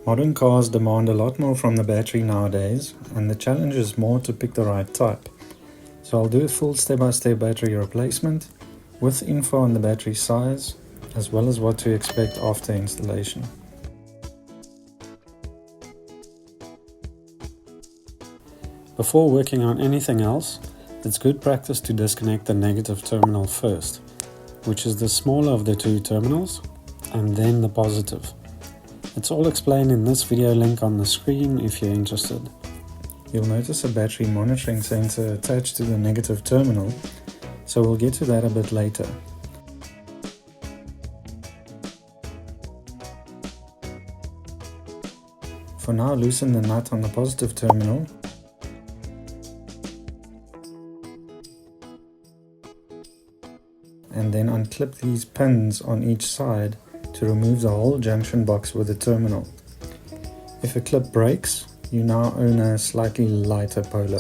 Modern cars demand a lot more from the battery nowadays, and the challenge is more to pick the right type. So I'll do a full step-by-step battery replacement with info on the battery size, as well as what to expect after installation. Before working on anything else, it's good practice to disconnect the negative terminal first, which is the smaller of the two terminals, and then the positive. It's all explained in this video link on the screen if you're interested. You'll notice a battery monitoring sensor attached to the negative terminal, so we'll get to that a bit later. For now, loosen the nut on the positive terminal and then unclip these pins on each side to remove the whole junction box with the terminal. If a clip breaks, you now own a slightly lighter Polo.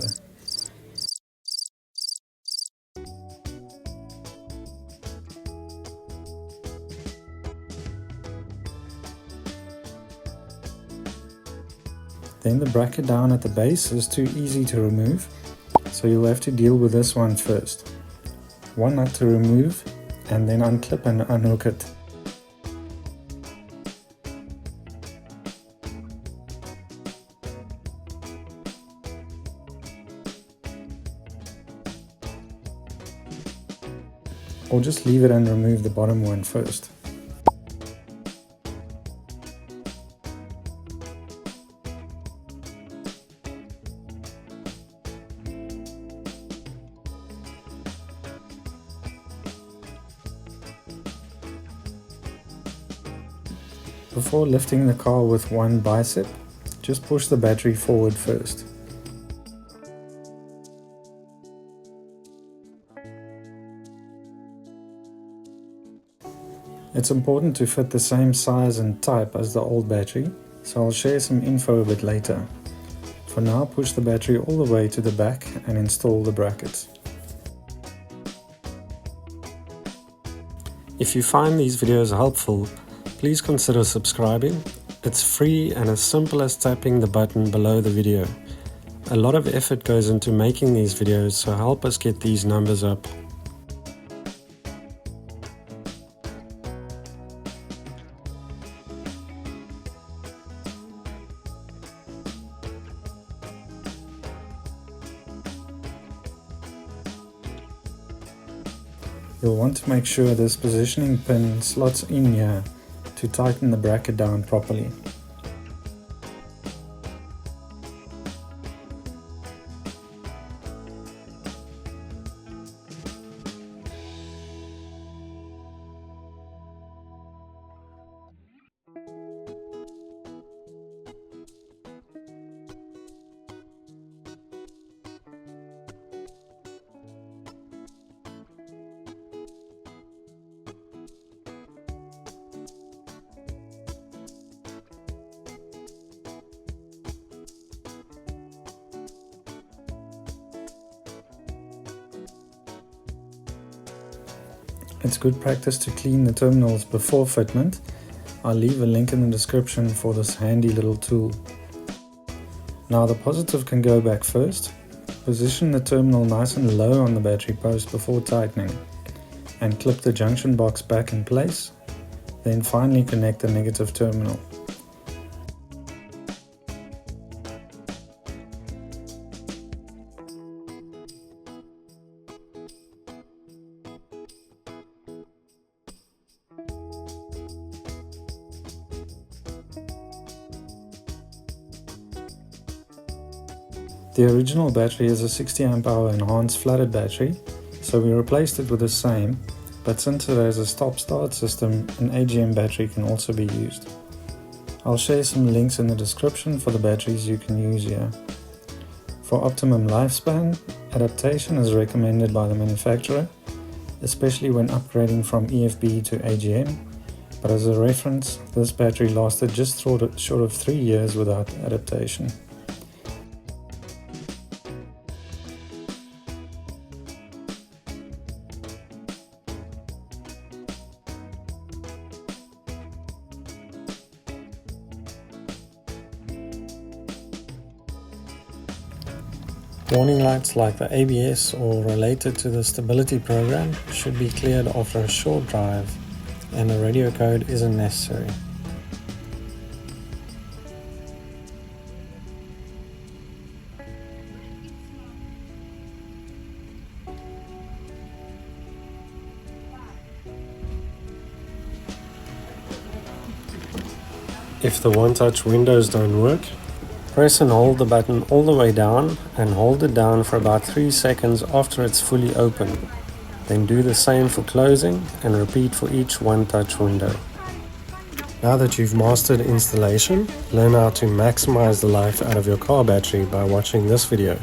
Then the bracket down at the base is too easy to remove, so you'll have to deal with this one first. One nut to remove, and then unclip and unhook it. Or just leave it and remove the bottom one first. Before lifting the car with one bicep, just push the battery forward first. It's important to fit the same size and type as the old battery, so I'll share some info a bit later. For now, push the battery all the way to the back and install the brackets. If you find these videos helpful, please consider subscribing. It's free and as simple as tapping the button below the video. A lot of effort goes into making these videos, so help us get these numbers up. You'll want to make sure this positioning pin slots in here to tighten the bracket down properly. It's good practice to clean the terminals before fitment. I'll leave a link in the description for this handy little tool. Now the positive can go back first. Position the terminal nice and low on the battery post before tightening, and clip the junction box back in place. Then finally connect the negative terminal. The original battery is a 60 amp hour enhanced flooded battery, so we replaced it with the same, but since it has a stop-start system, an AGM battery can also be used. I'll share some links in the description for the batteries you can use here. For optimum lifespan, adaptation is recommended by the manufacturer, especially when upgrading from EFB to AGM, but as a reference, this battery lasted just short of 3 years without adaptation. Warning lights like the ABS or related to the stability program should be cleared after a short drive, and a radio code isn't necessary. If the one-touch windows don't work, press and hold the button all the way down and hold it down for about 3 seconds after it's fully open. Then do the same for closing and repeat for each one-touch window. Now that you've mastered installation, learn how to maximize the life out of your car battery by watching this video.